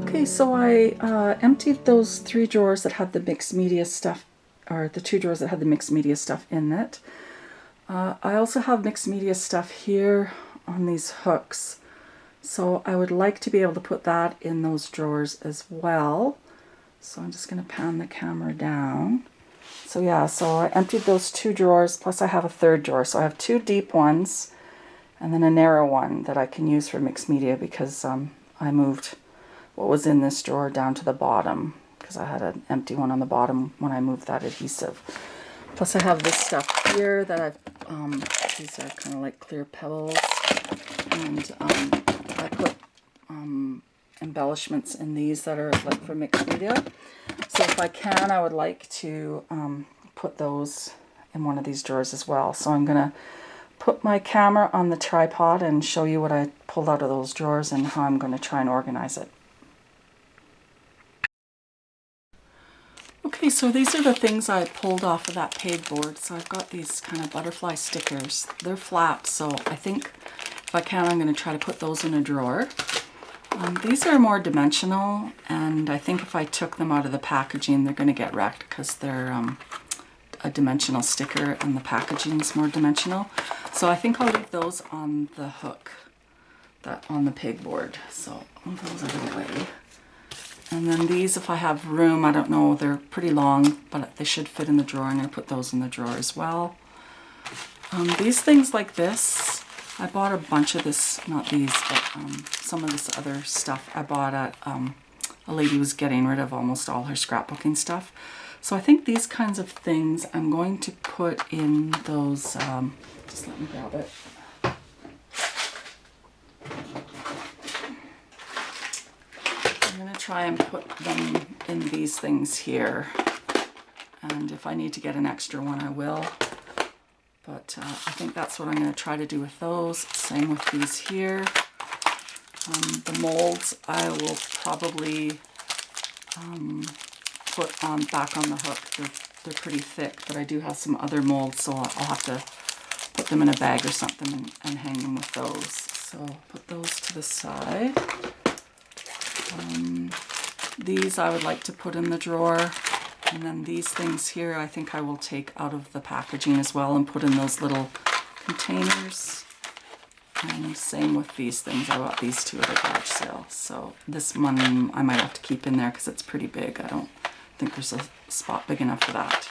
Okay, so I emptied those 3 drawers that had the mixed media stuff, or the 2 drawers that had the mixed media stuff in it. I also have mixed media stuff here on these hooks, so I would like to be able to put that in those drawers as well. So I'm just going to pan the camera down. So yeah, so I emptied those 2 drawers, plus I have a 3rd drawer. So I have 2 deep ones and then a narrow one that I can use for mixed media because I moved what was in this drawer down to the bottom because I had an empty one on the bottom when I moved that adhesive. Plus I have this stuff here that I've, these are kind of like clear pebbles, and I put embellishments in these that are like for mixed media. So if I can, I would like to put those in one of these drawers as well. So I'm going to put my camera on the tripod and show you what I pulled out of those drawers and how I'm going to try and organize it. Okay, so these are the things I pulled off of that pegboard. So I've got these kind of butterfly stickers. They're flat, so I think if I can, I'm going to try to put those in a drawer. These are more dimensional, and I think if I took them out of the packaging, they're going to get wrecked because they're a dimensional sticker and the packaging is more dimensional. So I think I'll leave those on the hook, on the pegboard. So I'll move those out of the way. And then these, if I have room, I don't know, they're pretty long, but they should fit in the drawer. I'm going to put those in the drawer as well. These things like this, I bought a bunch of this, not these, but some of this other stuff I bought at, a lady was getting rid of almost all her scrapbooking stuff. So I think these kinds of things I'm going to put in those, just let me grab it. I'm going to try and put them in these things here, and if I need to get an extra one I will, but I think that's what I'm going to try to do with those. Same with these here. The molds I will probably put on back on the hook. They're pretty thick, but I do have some other molds, so I'll have to put them in a bag or something and hang them with those. So put those to the side. These I would like to put in the drawer, and then these things here I think I will take out of the packaging as well and put in those little containers. And same with these things. I bought these 2 at a garage sale, so this one I might have to keep in there because it's pretty big. I don't think there's a spot big enough for that.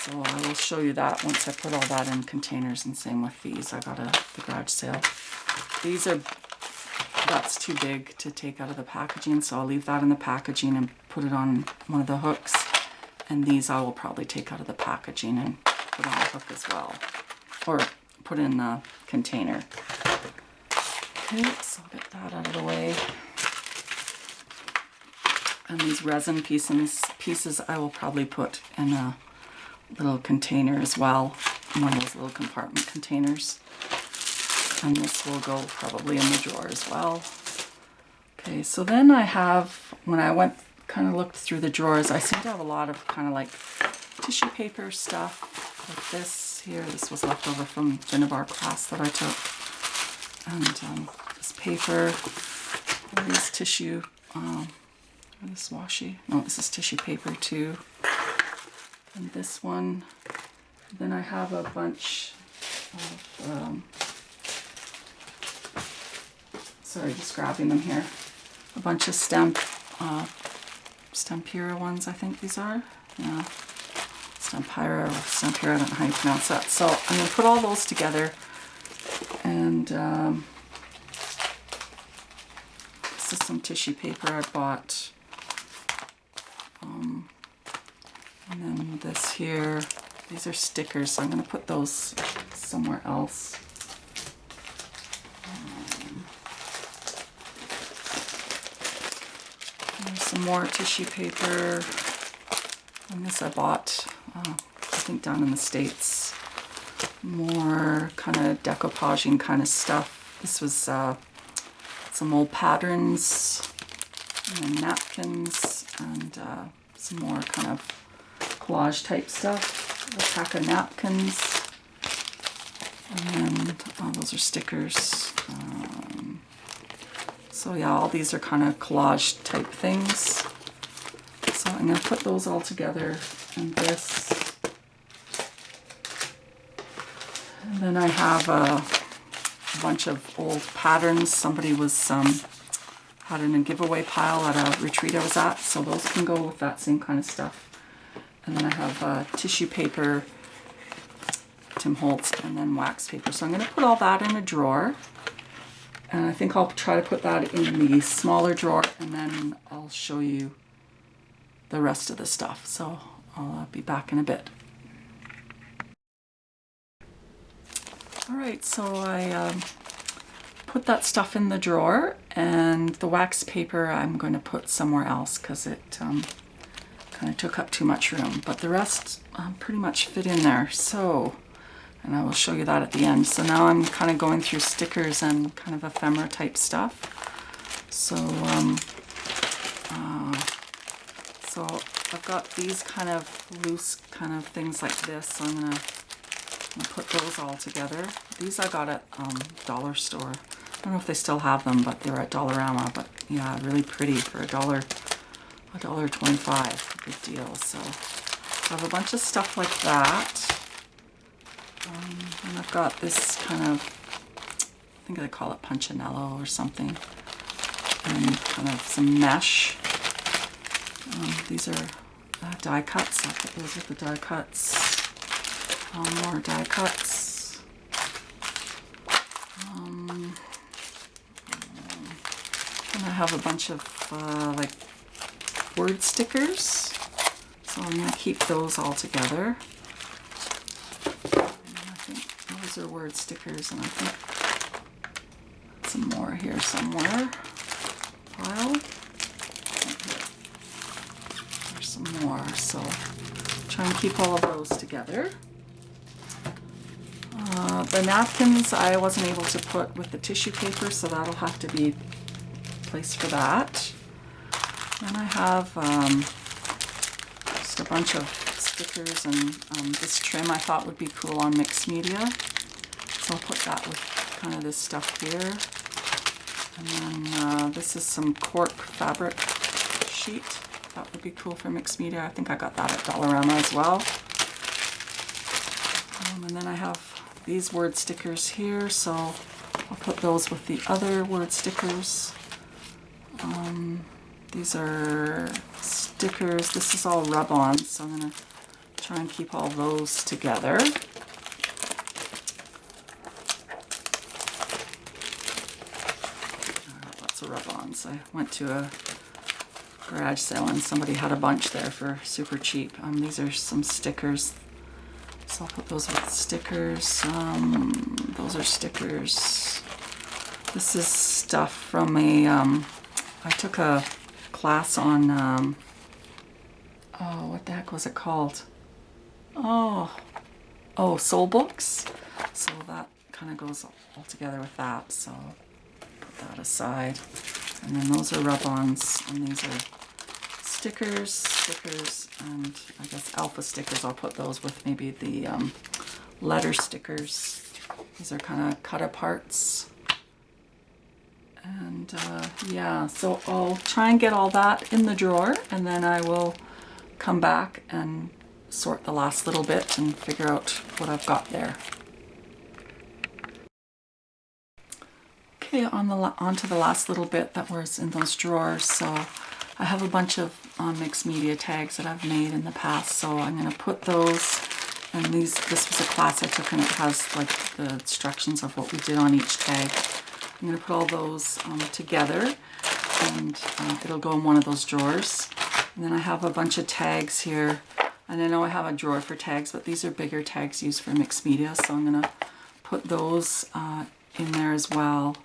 So I will show you that once I put all that in containers, and same with these I got at the garage sale. These are, that's too big to take out of the packaging, so I'll leave that in the packaging and put it on one of the hooks. And these I will probably take out of the packaging and put on the hook as well, or put in the container. Okay, so I'll get that out of the way. And these resin pieces I will probably put in a little container as well, one of those little compartment containers. And this will go probably in the drawer as well. Okay, so then I have, when I went kind of looked through the drawers, I seem to have a lot of kind of like tissue paper stuff, like this here. This was left over from Ginabar class that I took. And this paper, this tissue, this washi, no, this is tissue paper too. And this one. Then I have a bunch of, sorry, just grabbing them here. A bunch of Stampira ones, I think these are. Yeah, Stampira or Stampira, I don't know how you pronounce that. So I'm going to put all those together, and this is some tissue paper I bought. And then this here, these are stickers, so I'm going to put those somewhere else. There's some more tissue paper, and this I bought, I think down in the States. More kind of decoupaging kind of stuff. This was some old patterns, and then napkins, and some more kind of collage type stuff. A pack of napkins, and then those are stickers. So yeah, all these are kind of collage type things. So I'm going to put those all together in this. And then I have a bunch of old patterns. Somebody was had in a giveaway pile at a retreat I was at, so those can go with that same kind of stuff. And then I have tissue paper, Tim Holtz, and then wax paper. So I'm going to put all that in a drawer. And I think I'll try to put that in the smaller drawer, and then I'll show you the rest of the stuff. So I'll be back in a bit. All right, so I put that stuff in the drawer, and the wax paper I'm going to put somewhere else because it kind of took up too much room. But the rest pretty much fit in there. So, and I will show you that at the end. So now I'm kind of going through stickers and kind of ephemera type stuff. So, so I've got these kind of loose kind of things like this. So I'm gonna put those all together. These I got at dollar store. I don't know if they still have them, but they were at Dollarama. But yeah, really pretty for $1.25. Good deal. So I have a bunch of stuff like that. And I've got this kind of, I think they call it punchinello or something, and kind of some mesh. These are die cuts. I'll put those with the die cuts. More die cuts. And I have a bunch of like word stickers. So I'm going to keep those all together. Those are word stickers, and I think some more here somewhere. Pile. There's some more, so try and keep all of those together. The napkins I wasn't able to put with the tissue paper, so that'll have to be placed for that. And I have just a bunch of stickers, and this trim I thought would be cool on mixed media. So I'll put that with kind of this stuff here. And then this is some cork fabric sheet. That would be cool for mixed media. I think I got that at Dollarama as well. And then I have these word stickers here, so I'll put those with the other word stickers. These are stickers. This is all rub-ons, so I'm going to try and keep all those together. Lots of rub-ons. I went to a garage sale and somebody had a bunch there for super cheap. These are some stickers. So I'll put those with stickers. Those are stickers. This is stuff from a, I took a class on, oh, what the heck was it called? Oh, soul books. So that kind of goes all together with that. So put that aside. And then those are rub-ons, and these are stickers, and I guess alpha stickers. I'll put those with maybe the letter stickers. These are kind of cut aparts. And yeah, so I'll try and get all that in the drawer, and then I will come back and sort the last little bit and figure out what I've got there. Okay, on to the last little bit that was in those drawers. So I have a bunch of mixed media tags that I've made in the past, so I'm going to put those, and this was a class I took, and it has like the instructions of what we did on each tag. I'm going to put all those together, and it'll go in one of those drawers. And then I have a bunch of tags here, and I know I have a drawer for tags, but these are bigger tags used for mixed media, so I'm going to put those in there as well.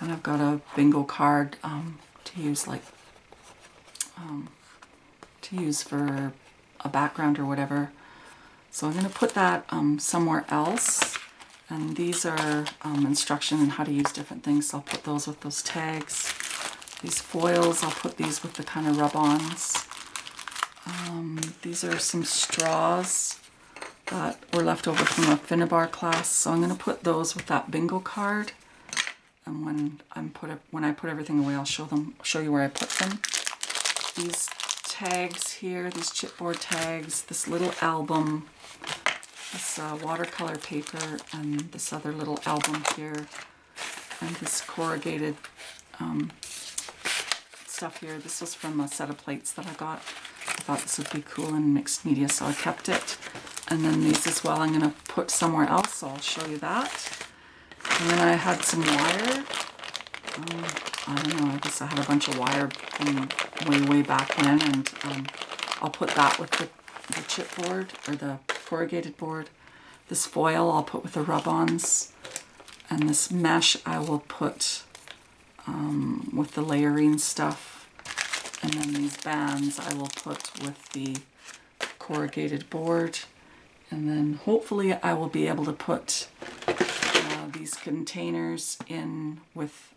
And I've got a bingo card to use for a background or whatever. So I'm going to put that somewhere else. And these are instruction on how to use different things. So I'll put those with those tags. These foils, I'll put these with the kind of rub-ons. These are some straws that were left over from a Finnabar class. So I'm going to put those with that bingo card. and when I put everything away, I'll show you where I put them. These tags here, these chipboard tags, this little album, this watercolor paper, and this other little album here, and this corrugated stuff here. This was from a set of plates that I got. I thought this would be cool in mixed media, so I kept it. And then these as well, I'm going to put somewhere else, so I'll show you that. And then I had some wire. I don't know, I guess I had a bunch of wire from way back when, and I'll put that with the chipboard, or the corrugated board. This foil I'll put with the rub-ons, and this mesh I will put with the layering stuff, and then these bands I will put with the corrugated board, and then hopefully I will be able to put these containers in with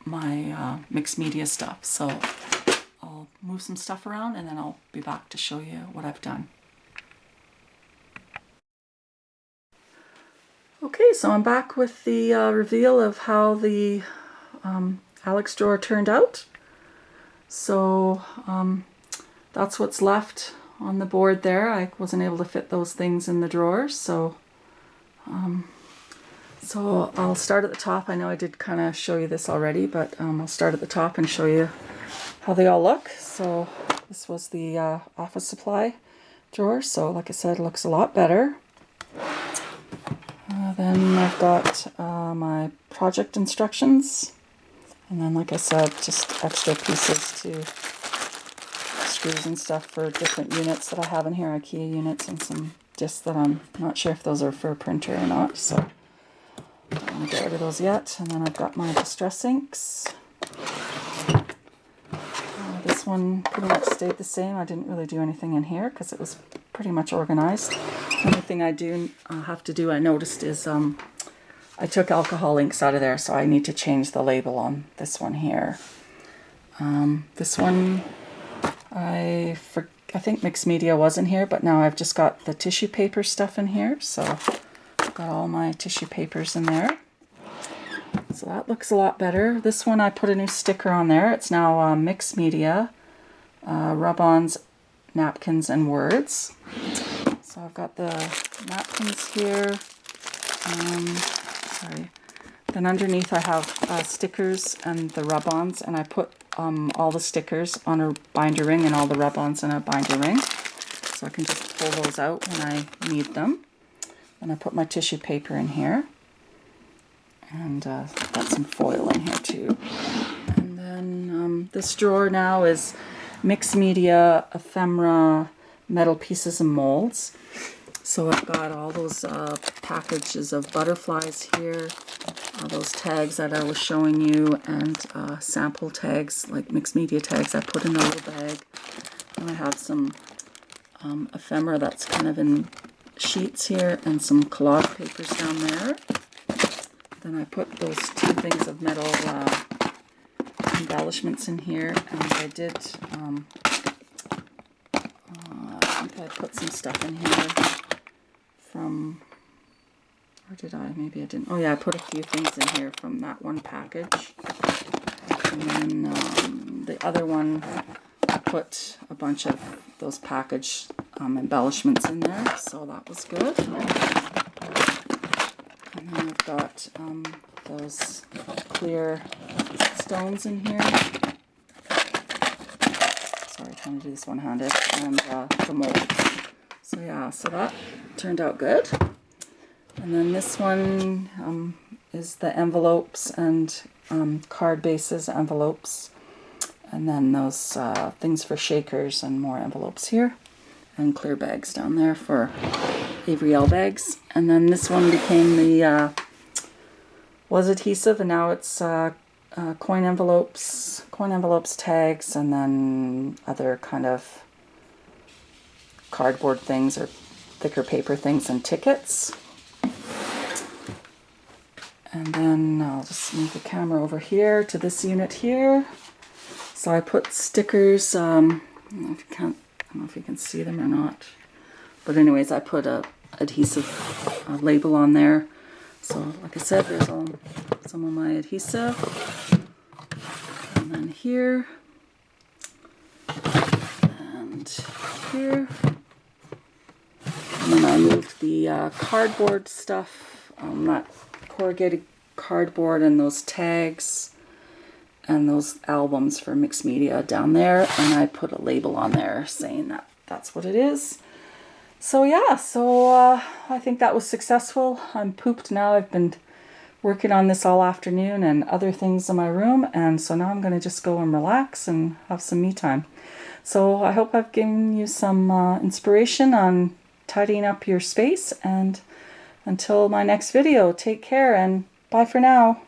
my mixed media stuff. So I'll move some stuff around and then I'll be back to show you what I've done. Okay, so I'm back with the reveal of how the Alex drawer turned out. So that's what's left on the board there. I wasn't able to fit those things in the drawers, so I'll start at the top. I know I did kind of show you this already, but I'll start at the top and show you how they all look. So this was the office supply drawer. So like I said, it looks a lot better. Then I've got my project instructions. And then, like I said, just extra pieces to screws and stuff for different units that I have in here, IKEA units, and some discs that I'm not sure if those are for a printer or not. So I don't want to get rid of those yet. And then I've got my distress inks. This one pretty much stayed the same. I didn't really do anything in here because it was pretty much organized. The only thing I do have to do, I noticed, is I took alcohol inks out of there, so I need to change the label on this one here. This one, I think mixed media was in here, but now I've just got the tissue paper stuff in here, so I've got all my tissue papers in there. So that looks a lot better. This one I put a new sticker on there. It's now mixed media, rub-ons, napkins, and words. So I've got the napkins here. Sorry. Then underneath I have stickers and the rub-ons, and I put all the stickers on a binder ring and all the rub-ons in a binder ring. So I can just pull those out when I need them. And I put my tissue paper in here. And got some foil in here too. And then this drawer now is mixed media, ephemera, metal pieces and molds. So I've got all those packages of butterflies here, those tags that I was showing you, and sample tags, like mixed media tags I put in a little bag. And I have some ephemera that's kind of in sheets here, and some collage papers down there. Then I put those two things of metal embellishments in here, and I did, I think I put some stuff in here from, or did I? Maybe I didn't. Oh yeah, I put a few things in here from that one package. And then the other one, I put a bunch of those package embellishments in there, so that was good. And then I've got those clear stones in here. Sorry, trying to do this one-handed. And the mold. So yeah, so that turned out good. And then this one is the envelopes and card bases, envelopes. And then those things for shakers and more envelopes here. And clear bags down there for Avery L bags. And then this one became the was adhesive, and now it's coin envelopes, tags, and then other kind of cardboard things or thicker paper things and tickets. And then I'll just move the camera over here to this unit here. So I put stickers. I don't know if you can see them or not. But anyways, I put a adhesive label on there. So like I said, there's some of my adhesive. And then here. And here. And then I moved the cardboard stuff, that corrugated cardboard and those tags and those albums for mixed media down there, and I put a label on there saying that that's what it is. So yeah, I think that was successful. I'm pooped now. I've been working on this all afternoon and other things in my room, and so now I'm going to just go and relax and have some me time. So I hope I've given you some inspiration on tidying up your space, and until my next video, take care and bye for now.